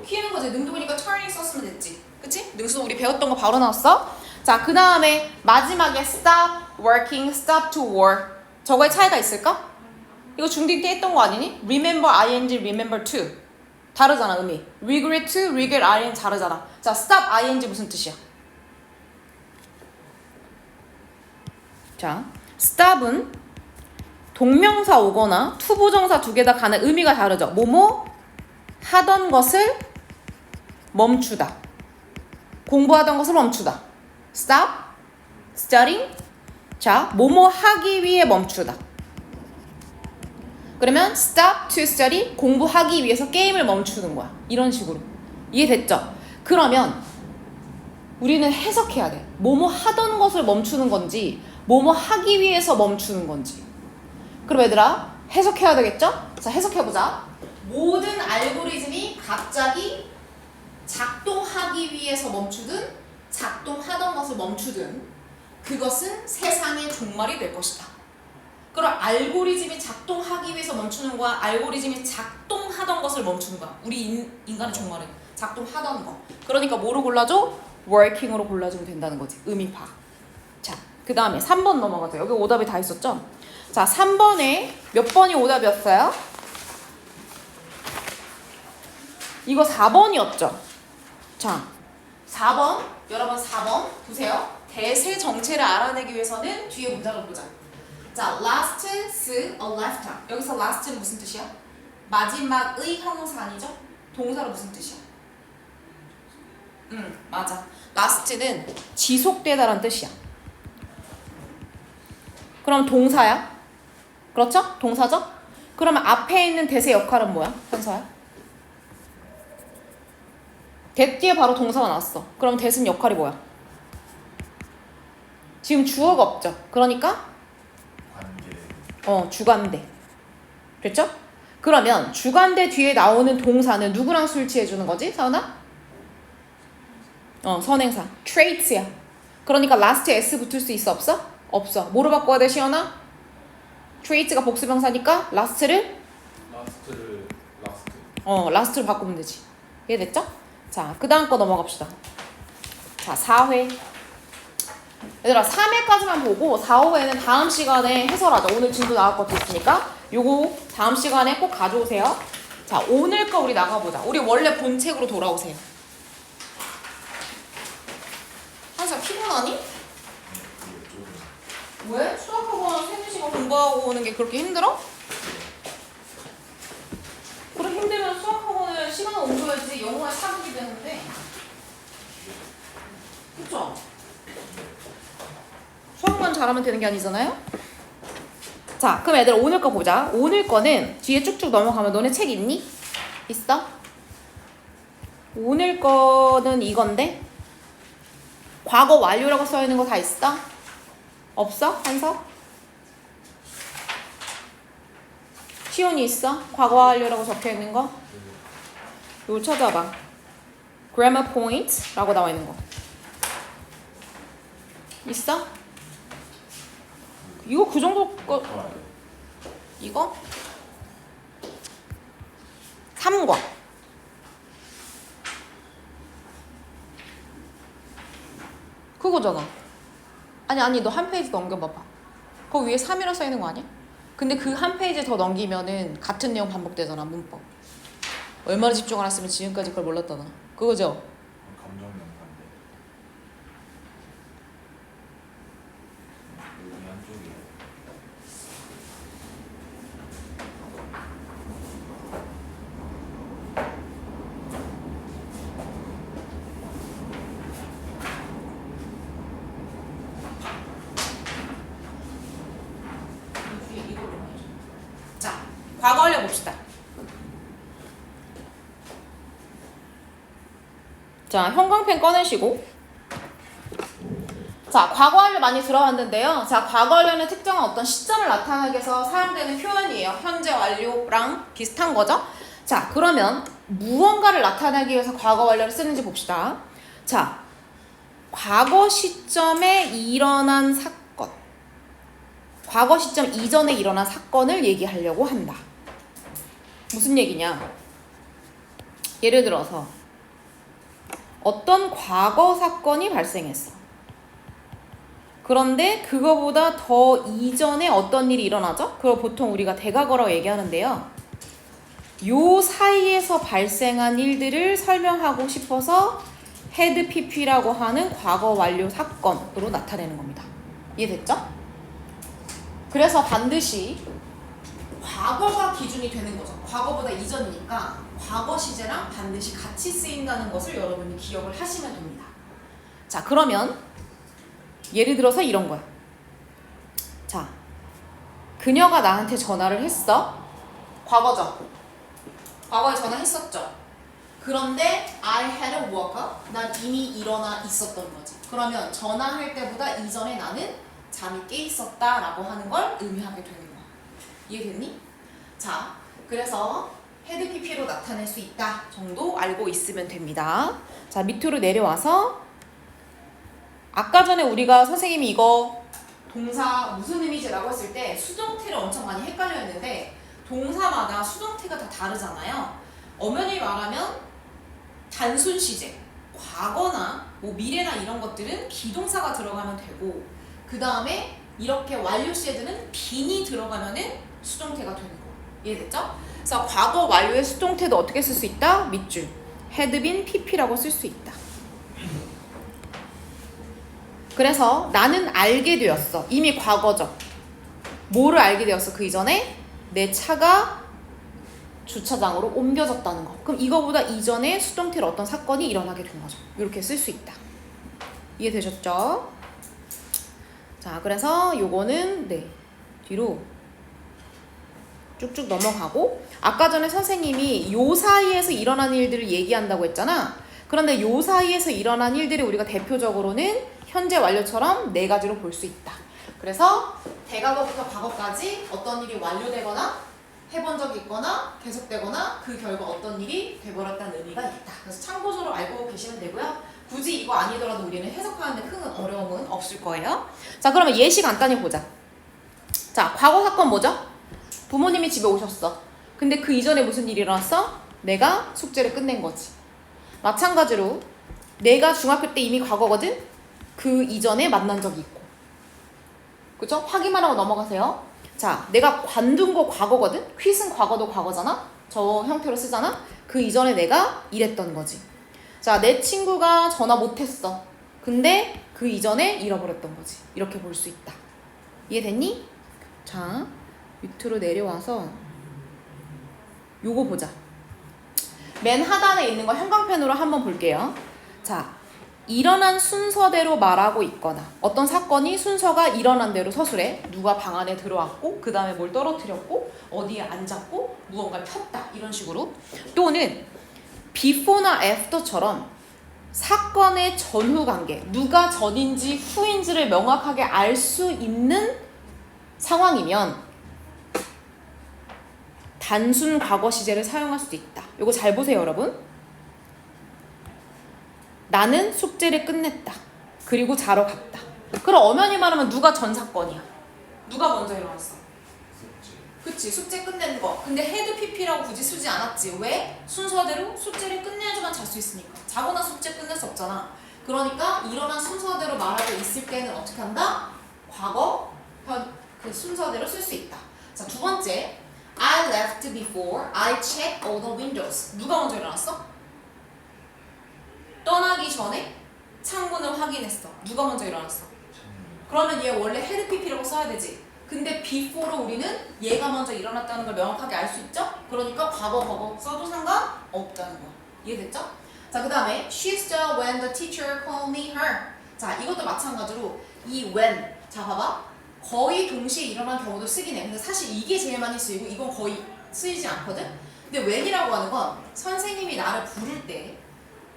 키는 거지. 능동이니까 turning 썼으면 됐지. 그치? 능수도 우리 배웠던 거 바로 나왔어. 자, 그 다음에 마지막에 stop working, stop to work. 저거에 차이가 있을까? 이거 중딩 때 했던 거 아니니? remember ing, remember to. 다르잖아, 의미. regret to, regret ing 다르잖아. 자, stop ing 무슨 뜻이야? 자, stop은 동명사 오거나 투부정사 두 개 다 가는 의미가 다르죠. 뭐뭐 하던 것을 멈추다. 공부하던 것을 멈추다. stop, studying. 자, 뭐뭐 하기 위해 멈추다. 그러면 stop to study, 공부하기 위해서 게임을 멈추는 거야. 이런 식으로. 이해됐죠? 그러면 우리는 해석해야 돼. 뭐뭐 하던 것을 멈추는 건지 뭐뭐 하기 위해서 멈추는 건지. 그럼 얘들아 해석해야 되겠죠? 자, 해석해보자. 모든 알고리즘이 갑자기 작동하기 위해서 멈추든 작동하던 것을 멈추든 그것은 세상의 종말이 될 것이다. 그럼 알고리즘이 작동하기 위해서 멈추는 거야? 알고리즘이 작동하던 것을 멈추는 거야? 우리 인간의 종말은 작동하던 거. 그러니까 뭐로 골라줘? working으로 골라주면 된다는 거지. 의미 파. 자, 그 다음에 3번 넘어가죠. 여기 오답이 다 있었죠? 자, 3번에 몇 번이 오답이었어요? 이거 4번이었죠? 자, 4번, 여러분 4번 보세요. 대세 정체를 알아내기 위해서는 뒤에 문장을 보자. 자, last's a lifetime. 여기서 last는 무슨 뜻이야? 마지막의 형용사 아니죠? 동사로 무슨 뜻이야? 맞아. last는 지속되다란 뜻이야. 그럼 동사야? 그렇죠? 동사죠? 그러면 앞에 있는 대세 역할은 뭐야? 현서야? that 뒤에 바로 동사가 나왔어. 그럼 that은 역할이 뭐야? 지금 주어가 없죠. 그러니까 주관대. 됐죠? 그러면 주관대 뒤에 나오는 동사는 누구랑 술취해주는 거지? 사은아? 선행사. traits야. 그러니까 last에 s 붙을 수 있어? 없어? 없어. 뭐로 바꿔야 돼, 시연아? traits가 복수명사니까 last를 last로 바꾸면 되지. 이해됐죠? 자, 그 다음 거 넘어갑시다. 자, 4회. 얘들아 3회까지만 보고 4, 5회는 다음 시간에 해설하자. 오늘 진도 나올 것도 있으니까 요거 다음 시간에 꼭 가져오세요. 자, 오늘 거 우리 나가보자. 우리 원래 본책으로 돌아오세요. 한시간 피곤하니? 왜? 수학학원 3-4시간 공부하고 오는 게 그렇게 힘들어? 그렇게 힘들면 수학학원을 시간을 옮겨야지 영어에 사극이 되는데. 그쵸? 수학만 잘하면 되는 게 아니잖아요? 자, 그럼 얘들아 오늘 거 보자. 오늘 거는 뒤에 쭉쭉 넘어가면 너네 책 있니? 있어? 오늘 거는 이건데 과거 완료라고 써있는 거 다 있어? 없어? 한서? 시온이 있어? 과거 완료라고 적혀있는 거? 이거 찾아봐. grammar point 라고 나와있는 거 있어? 이거 그 정도 거 이거? 3과 그거잖아. 아니 너 한 페이지 넘겨봐봐. 그 위에 3이라 써있는 거 아니야? 근데 그 한 페이지 더 넘기면은 같은 내용 반복되잖아. 문법. 얼마나 집중 안 했으면 지금까지 그걸 몰랐다 나. 그거죠? 감정명사인데 여기 한쪽이에요. 과거 완료 봅시다. 자, 형광펜 꺼내시고. 자, 과거 완료 많이 들어봤는데요. 자, 과거 완료는 특정한 어떤 시점을 나타나기 위해서 사용되는 표현이에요. 현재 완료랑 비슷한 거죠. 자, 그러면 무언가를 나타내기 위해서 과거 완료를 쓰는지 봅시다. 자, 과거 시점에 일어난 사건, 과거 시점 이전에 일어난 사건을 얘기하려고 한다. 무슨 얘기냐? 예를 들어서 어떤 과거 사건이 발생했어. 그런데 그거보다 더 이전에 어떤 일이 일어나죠? 그걸 보통 우리가 대과거라고 얘기하는데요. 요 사이에서 발생한 일들을 설명하고 싶어서 had pp라고 하는 과거 완료 사건으로 나타내는 겁니다. 이해됐죠? 그래서 반드시 과거가 기준이 되는 거죠. 과거보다 이전이니까 과거 시제랑 반드시 같이 쓰인다는 것을 여러분이 기억을 하시면 됩니다. 자, 그러면 예를 들어서 이런 거야. 자, 그녀가 나한테 전화를 했어. 과거죠. 과거에 전화했었죠. 그런데 I had a woke up. 난 이미 일어나 있었던 거지. 그러면 전화할 때보다 이전에 나는 잠이 깨 있었다라고 하는 걸 의미하게 되는 거야. 이해됐니? 자, 그래서 had pp로 나타낼 수 있다 정도 알고 있으면 됩니다. 자, 밑으로 내려와서 아까 전에 우리가 선생님이 이거 동사 무슨 의미지라고 했을 때 수동태를 엄청 많이 헷갈려 했는데 동사마다 수동태가 다 다르잖아요. 엄연히 말하면 단순 시제, 과거나 뭐 미래나 이런 것들은 비동사가 들어가면 되고 그 다음에 이렇게 완료 시제들은 빈이 들어가면은 수동태가 되는 거. 이해됐죠? 그래서 과거 완료의 수동태도 어떻게 쓸 수 있다? 밑줄 had been pp라고 쓸 수 있다. 그래서 나는 알게 되었어. 이미 과거죠. 뭐를 알게 되었어? 그 이전에 내 차가 주차장으로 옮겨졌다는 거. 그럼 이거보다 이전에 수동태로 어떤 사건이 일어나게 된 거죠. 이렇게 쓸 수 있다. 이해되셨죠? 자, 그래서 요거는 네 뒤로 쭉쭉 넘어가고 아까 전에 선생님이 요 사이에서 일어난 일들을 얘기한다고 했잖아. 그런데 요 사이에서 일어난 일들이 우리가 대표적으로는 현재 완료처럼 네 가지로 볼 수 있다. 그래서 대과거부터 과거까지 어떤 일이 완료되거나 해본 적이 있거나 계속되거나 그 결과 어떤 일이 돼버렸다는 의미가 있다. 그래서 참고적으로 알고 계시면 되고요. 굳이 이거 아니더라도 우리는 해석하는데 큰 어려움은 없을 거예요. 자, 그러면 예시 간단히 보자. 자, 과거 사건 뭐죠? 부모님이 집에 오셨어. 근데 그 이전에 무슨 일이 일어났어? 내가 숙제를 끝낸 거지. 마찬가지로 내가 중학교 때 이미 과거거든? 그 이전에 만난 적이 있고. 그죠? 확인만 하고 넘어가세요. 자, 내가 관둔 거 과거거든? 퀴즈는 과거도 과거잖아? 저 형태로 쓰잖아? 그 이전에 내가 이랬던 거지. 자, 내 친구가 전화 못했어. 근데 그 이전에 잃어버렸던 거지. 이렇게 볼 수 있다. 이해됐니? 자, 밑으로 내려와서 요거 보자. 맨 하단에 있는 거 형광펜으로 한번 볼게요. 자, 일어난 순서대로 말하고 있거나 어떤 사건이 순서가 일어난 대로 서술해. 누가 방 안에 들어왔고 그 다음에 뭘 떨어뜨렸고 어디에 앉았고 무언가를 폈다 이런 식으로. 또는 before나 after처럼 사건의 전후 관계, 누가 전인지 후인지를 명확하게 알 수 있는 상황이면 단순 과거 시제를 사용할 수도 있다. 요거 잘 보세요, 여러분. 나는 숙제를 끝냈다. 그리고 자러 갔다. 그럼 엄연히 말하면 누가 전 사건이야? 누가 먼저 일어났어? 그치, 숙제 끝낸 거. 근데 had pp라고 굳이 쓰지 않았지. 왜? 순서대로 숙제를 끝내야지만 잘 수 있으니까. 자거나 숙제 끝낼 수 없잖아. 그러니까 일어난 순서대로 말하고 있을 때는 어떻게 한다? 과거 그 순서대로 쓸 수 있다. 자, 두 번째. I left before I checked all the windows. 누가 먼저 일어났어? 떠나기 전에 창문을 확인했어. 누가 먼저 일어났어? 그러면 얘 원래 had pp라고 써야 되지. 근데 before로 우리는 얘가 먼저 일어났다는 걸 명확하게 알 수 있죠? 그러니까 과거 써도 상관없다는 거야. 이해됐죠? 자, 그 다음에 she still when the teacher called me her. 자, 이것도 마찬가지로 이 when. 자, 봐봐. 거의 동시에 일어난 경우도 쓰긴 해. 근데 사실 이게 제일 많이 쓰이고 이건 거의 쓰이지 않거든? 근데 when이라고 하는 건 선생님이 나를 부를 때,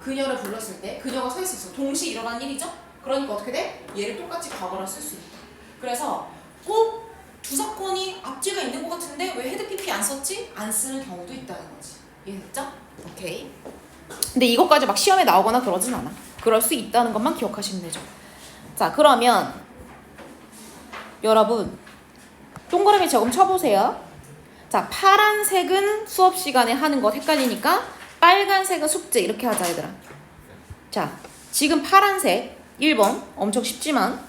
그녀를 불렀을 때 그녀가 서 있었어. 동시에 일어난 일이죠? 그러니까 어떻게 돼? 얘를 똑같이 과거라 쓸 수 있다. 그래서 꼭 두 사건이 앞뒤가 있는 것 같은데 왜 헤드 PP 안 썼지? 안 쓰는 경우도 있다는 거지. 이해됐죠? 오케이. 근데 이것까지 막 시험에 나오거나 그러진 않아. 그럴 수 있다는 것만 기억하시면 되죠. 자, 그러면 여러분 동그라미 조금 쳐보세요. 자, 파란색은 수업 시간에 하는 것 헷갈리니까 빨간색은 숙제 이렇게 하자 얘들아. 자, 지금 파란색 1번 엄청 쉽지만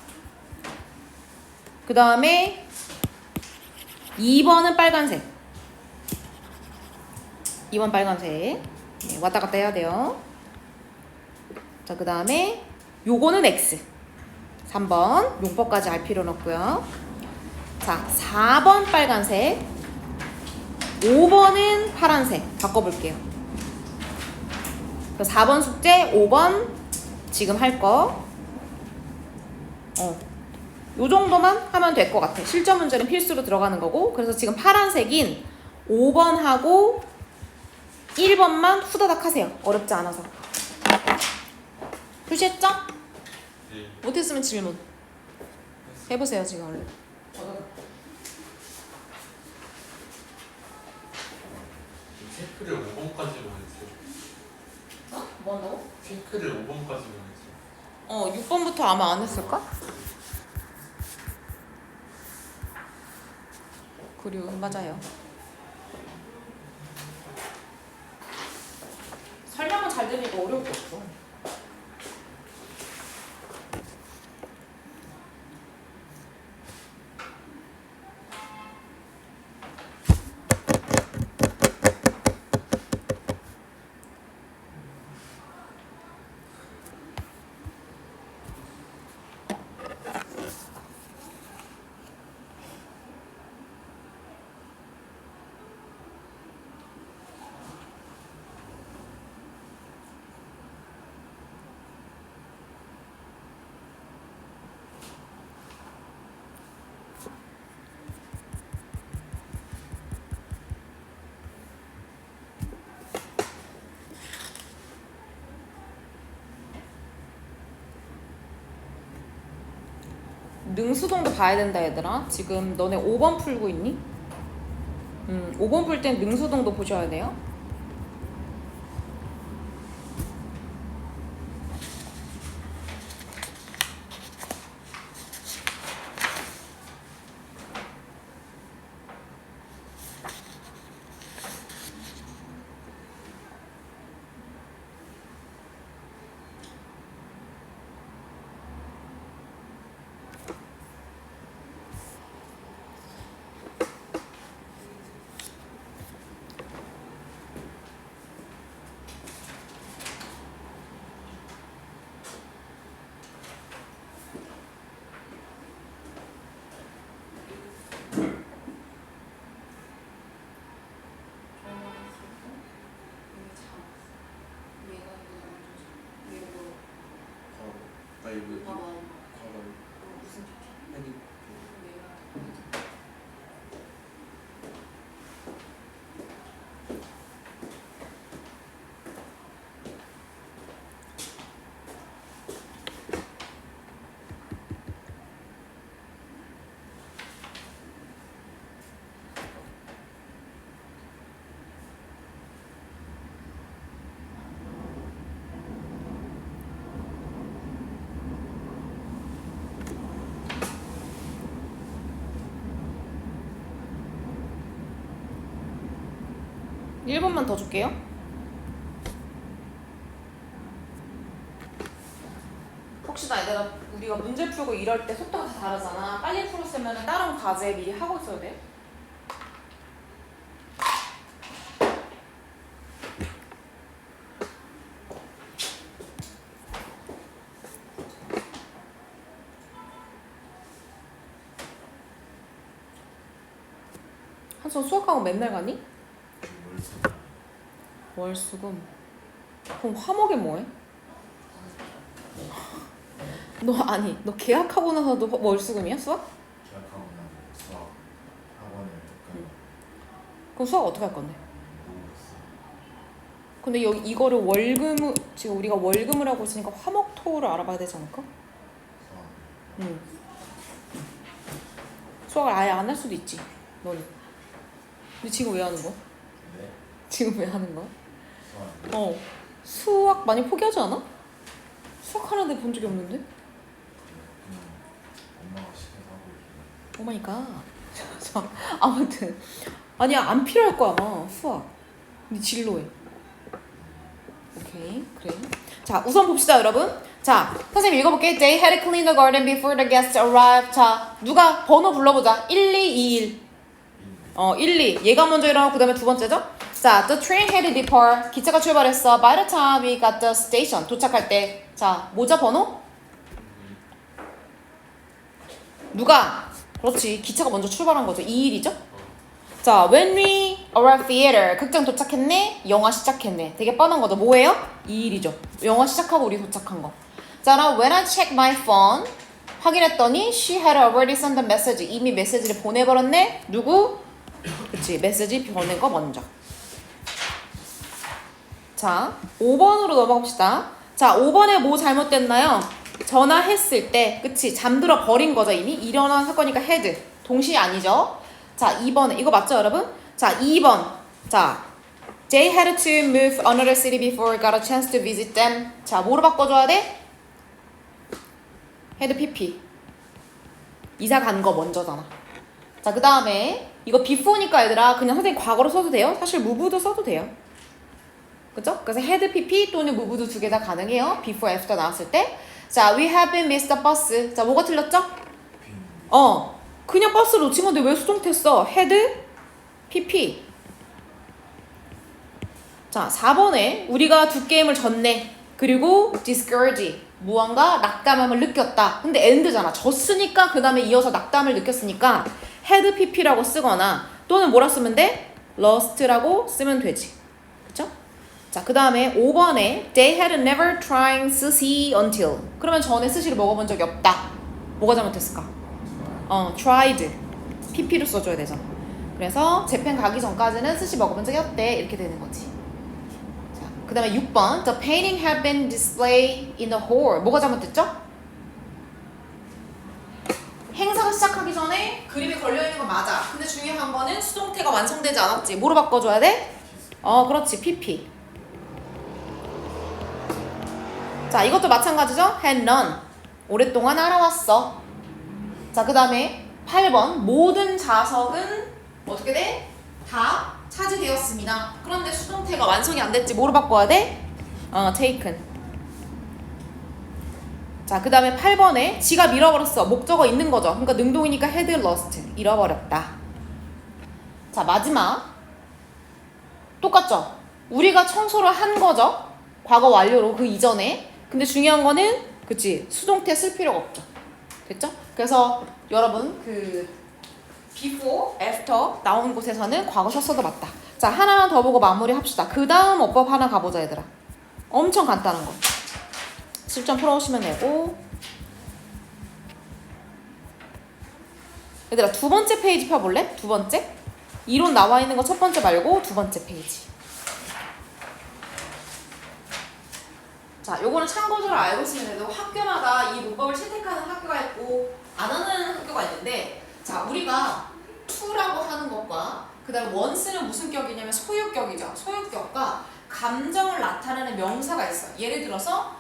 그 다음에 2번은 빨간색. 2번 빨간색. 네, 왔다 갔다 해야 돼요. 자, 그 다음에 요거는 X. 3번 용법까지 알 필요는 없고요. 자, 4번 빨간색. 5번은 파란색. 바꿔볼게요. 4번 숙제, 5번 지금 할 거. 요 정도만 하면 될 것 같아. 실전 문제는 필수로 들어가는 거고. 그래서 지금 파란색인 5번하고 1번만 후다닥 하세요. 어렵지 않아서. 표시했죠? 네. 못했으면 질문. 해보세요 지금 얼른. 체크를 5번까지만 했어요. 뭐 한다고? 체크를 5번까지만 했어요. 6번부터 아마 안 했을까? 그리고 맞아요. 설명은 잘 되니까 어려울 게 없어. 능수동도 봐야 된다 얘들아. 지금 너네 5번 풀고 있니? 5번 풀 땐 능수동도 보셔야 돼요. 과거 봐봐. 과거 무슨 헤딩 일번만 더 줄게요. 혹시나 얘들아 우리가 문제 풀고 이럴 때 속도가 다 다르잖아. 빨리 풀었으면 다른 과제 미리 하고 있어야 돼. 한son 수학학원 맨날 가니? 월수금. 그럼 화목에 뭐해? 너 계약하고 나서도 월수금이야 수학? 계약하고 난 수학 학원을 그럼 수학 어떻게 할 건데? 근데 여기 이거를 월금 지금 우리가 월금을 하고 있으니까 화목토를 알아봐야 되지 않을까? 수학을 아예 안 할 수도 있지 너는. 근데 지금 왜 하는 거야? 네? 지금 왜 하는 거야? 수학. 수학 많이 포기하지 않아? 수학 하는 데 본 적이 없는데? 엄마가 시켜서 하고 있어요. 오 마이 갓. 자, 아무튼 아니야 안 필요할 거야 아마 수학. 네 진로에. 오케이 그래. 자 우선 봅시다 여러분. 자 선생님 읽어볼게. They had to clean the garden before the guests arrived. 자 누가 번호 불러보자. 1, 2, 2, 1. 1, 2. 얘가 먼저 일어나고 그 다음에 두 번째죠. 자 the train had to depart. 기차가 출발했어. By the time we got the station. 도착할 때. 자 뭐죠 번호? 누가? 그렇지 기차가 먼저 출발한 거죠. 2일이죠. 자 when we arrived theater. 극장 도착했네. 영화 시작했네. 되게 뻔한 거죠. 뭐예요? 2일이죠. 영화 시작하고 우리 도착한 거. 자 now when I checked my phone. 확인했더니 she had already sent the message. 이미 메시지를 보내버렸네. 누구? 그치 메시지 보낸 거 먼저. 자 5번으로 넘어갑시다. 자 5번에 뭐 잘못됐나요? 전화했을 때 그치 잠들어 버린 거죠. 이미 일어난 사건이니까 had 동시 아니죠. 자 2번에 이거 맞죠 여러분? 자 2번 자 They had to move another city before got a chance to visit them. 자 뭐로 바꿔줘야 돼? had pp 이사 간 거 먼저잖아. 자 그 다음에 이거 before니까 얘들아 그냥 선생님 과거로 써도 돼요. 사실 move도 써도 돼요. 그죠? 그래서 had pp 또는 move도 두 개 다 가능해요. before, after 나왔을 때. 자, we have been missed the bus. 자, 뭐가 틀렸죠? 그냥 버스 놓친 건데 왜 수동태 써? had pp. 자, 4번에 우리가 두 게임을 졌네. 그리고 discourage. 무언가 낙담함을 느꼈다. 근데 end잖아. 졌으니까 그 다음에 이어서 낙담을 느꼈으니까 had pp라고 쓰거나 또는 뭐라 쓰면 돼? lost라고 쓰면 되지. 그쵸? 자, 그 다음에 5번에 they had never tried sushi until. 그러면 전에 스시를 먹어본 적이 없다. 뭐가 잘못했을까? tried. pp를 써줘야 되잖아. 그래서 재팬 가기 전까지는 스시 먹어본 적이 없대. 이렇게 되는 거지. 자, 그 다음에 6번 the painting had been displayed in the hall. 뭐가 잘못됐죠? 행사가 시작하기 전에 그림이 걸려있는 건 맞아. 근데 중요한 거는 수동태가 완성되지 않았지. 뭐로 바꿔줘야 돼? 그렇지. pp. 자, 이것도 마찬가지죠? had none. 오랫동안 알아왔어. 자, 그 다음에 8번. 모든 좌석은 어떻게 돼? 다 차지되었습니다. 그런데 수동태가 완성이 안 됐지. 뭐로 바꿔야 돼? taken. 자, 그 다음에 8번에 지갑 잃어버렸어. 목적어 있는 거죠. 그러니까 능동이니까 had lost. 잃어버렸다. 자, 마지막. 똑같죠? 우리가 청소를 한 거죠. 과거 완료로 그 이전에. 근데 중요한 거는 그치 수동태 쓸 필요가 없죠. 됐죠? 그래서 여러분 그 before, after 나온 곳에서는 과거 썼어도 맞다. 자 하나만 더 보고 마무리 합시다. 그 다음 어법 하나 가보자 얘들아. 엄청 간단한 거. 실전 풀어오시면 되고. 얘들아 두 번째 페이지 펴볼래? 두 번째? 이론 나와 있는 거 첫 번째 말고 두 번째 페이지. 자, 요거는 참고적으로 알고 있으면 돼도 학교마다 이 문법을 채택하는 학교가 있고 안 하는 학교가 있는데 자, 우리가 to라고 하는 것과 그 다음에 once는 무슨 격이냐면 소유격이죠. 소유격과 감정을 나타내는 명사가 있어. 예를 들어서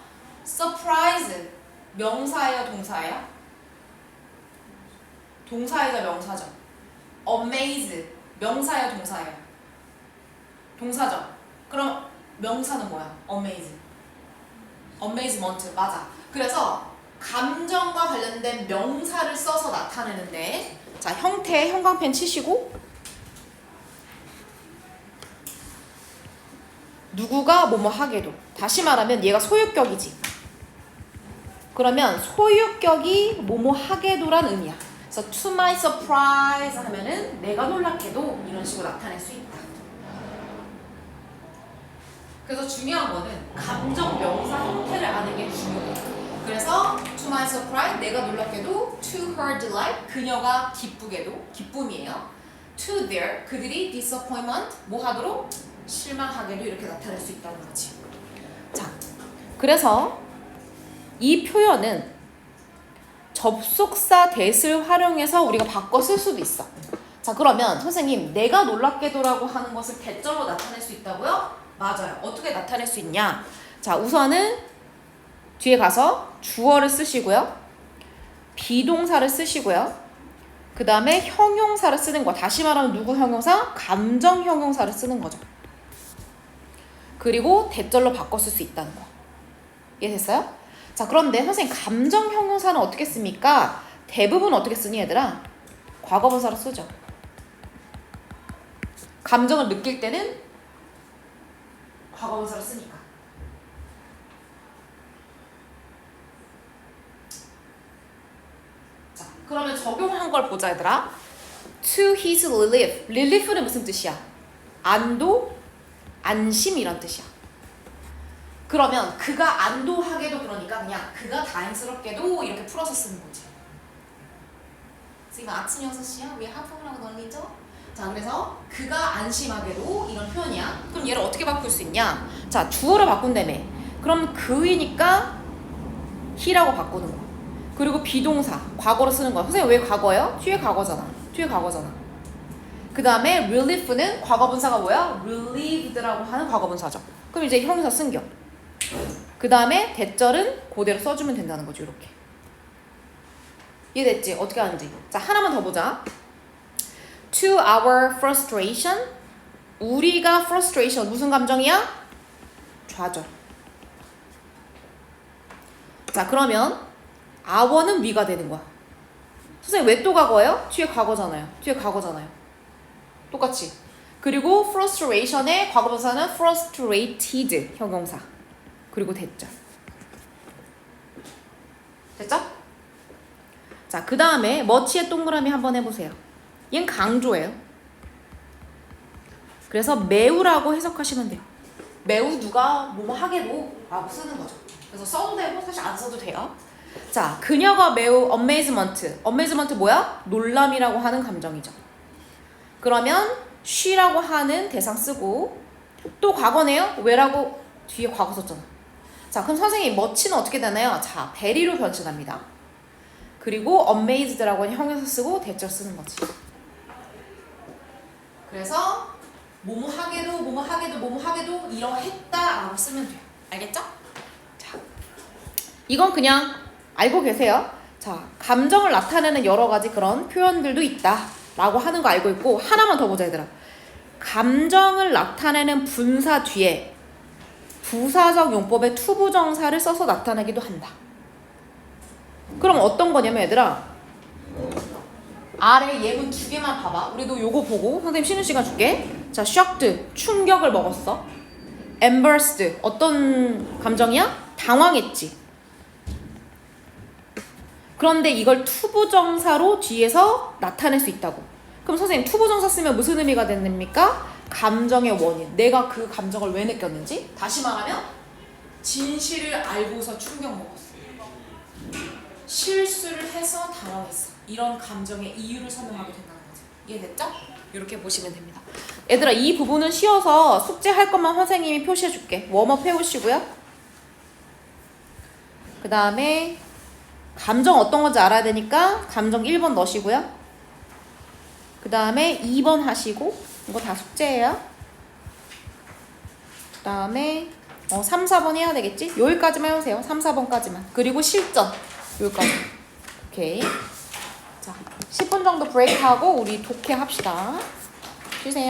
surprise 명사예요, 동사예요? 동사이자 명사죠. amaze 명사예요, 동사예요? 동사죠. 그럼 명사는 뭐야? amazement 맞아. 그래서 감정과 관련된 명사를 써서 나타내는데 자 형태 형광펜 치시고 누구가 뭐뭐 하게도 다시 말하면 얘가 소유격이지. 그러면 소유격이 뭐뭐 하게도란 의미야. 그래서 to my surprise 하면은 내가 놀랍게도 이런 식으로 나타낼 수 있다. 그래서 중요한 거는 감정 명사 형태를 아는 게 중요해. 그래서 to my surprise 내가 놀랍게도 to her delight 그녀가 기쁘게도 기쁨이에요. to their 그들이 disappointment 뭐 하도록 실망하게도 이렇게 나타낼 수 있다는 거지. 자, 그래서 이 표현은 접속사 that을 활용해서 우리가 바꿔 쓸 수도 있어. 자, 그러면 선생님 내가 놀랍게도라고 하는 것을 대절로 나타낼 수 있다고요? 맞아요. 어떻게 나타낼 수 있냐? 자, 우선은 뒤에 가서 주어를 쓰시고요. 비동사를 쓰시고요. 그 다음에 형용사를 쓰는 거. 다시 말하면 누구 형용사? 감정 형용사를 쓰는 거죠. 그리고 대절로 바꿔 쓸 수 있다는 거. 이해됐어요? 자, 그런데 선생님 감정 형용사는 어떻게 씁니까? 대부분 어떻게 쓰니 얘들아? 과거분사로 쓰죠. 감정을 느낄 때는 과거분사로 쓰니까. 자, 그러면 적용한 걸 보자 얘들아. To his relief. relief는 무슨 뜻이야? 안도, 안심 이런 뜻이야. 그러면 그가 안도하게도 그러니까 그냥 그가 다행스럽게도 이렇게 풀어서 쓰는 거지. 지금 아침 6시야? 왜 하품을 하고 놀리죠? 자, 그래서 그가 안심하게도 이런 표현이야. 그럼 얘를 어떻게 바꿀 수 있냐? 자, 주어를 바꾼다며. 그럼 그이니까 he라고 바꾸는 거야. 그리고 비동사, 과거로 쓰는 거야. 선생님 왜 과거예요? 뒤에 과거잖아. 뒤에 과거잖아. 그 다음에 relief는 과거분사가 뭐야? relieved라고 하는 과거분사죠. 그럼 이제 형용사 쓴겨. 그 다음에 대절은 그대로 써주면 된다는 거죠. 이렇게. 이해됐지? 어떻게 하는지. 자, 하나만 더 보자. To our frustration. 우리가 frustration 무슨 감정이야? 좌절. 자, 그러면 our는 we가 되는 거야. 선생님 왜 또 과거예요? 뒤에 과거잖아요. 뒤에 과거잖아요. 똑같이. 그리고 frustration의 과거분사는 frustrated 형용사. 그리고 대절. 됐죠? 자, 그 다음에 much의 동그라미 한번 해보세요. 얘는 강조예요. 그래서 매우라고 해석하시면 돼요. 매우 누가 뭐뭐 하게도 라고 쓰는 거죠. 그래서 써도 되고 사실 안 써도 돼요. 자, 그녀가 매우 amazement. amazement 뭐야? 놀람이라고 하는 감정이죠. 그러면 she라고 하는 대상 쓰고 또 과거네요? 왜라고 뒤에 과거 썼잖아. 자, 그럼 선생님 much는 어떻게 되나요? 자, very로 변신합니다. 그리고 amazed라고 하는 형용사 쓰고 대절 쓰는 거지. 그래서 뭐뭐 하게도 뭐뭐 하게도 뭐뭐 하게도 이러했다라고 쓰면 돼요. 알겠죠? 자, 이건 그냥 알고 계세요. 자, 감정을 나타내는 여러 가지 그런 표현들도 있다라고 하는 거 알고 있고 하나만 더 보자 얘들아. 감정을 나타내는 분사 뒤에 부사적 용법의 투부정사를 써서 나타내기도 한다. 그럼 어떤 거냐면 얘들아 아래 예문 2개만 봐봐. 우리도 요거 보고 선생님 쉬는 시간 줄게. 자, shocked 충격을 먹었어. embarrassed 어떤 감정이야? 당황했지. 그런데 이걸 투부정사로 뒤에서 나타낼 수 있다고. 그럼 선생님 투부정사 쓰면 무슨 의미가 됩니까? 감정의 원인. 내가 그 감정을 왜 느꼈는지. 다시 말하면 진실을 알고서 충격 먹었어. 실수를 해서 당황했어. 이런 감정의 이유를 설명하게 된다는 거죠. 이해됐죠? 이렇게 보시면 됩니다. 얘들아 이 부분은 쉬워서 숙제할 것만 선생님이 표시해 줄게. 웜업 해오시고요. 그 다음에 감정 어떤 건지 알아야 되니까 감정 1번 넣으시고요. 그 다음에 2번 하시고 이거 다 숙제예요. 그 다음에 3, 4번 해야 되겠지? 여기까지만 해주세요. 3, 4번까지만. 그리고 실전 여기까지. 오케이. 자, 10분 정도 브레이크하고 우리 독해 합시다. 쉬세요.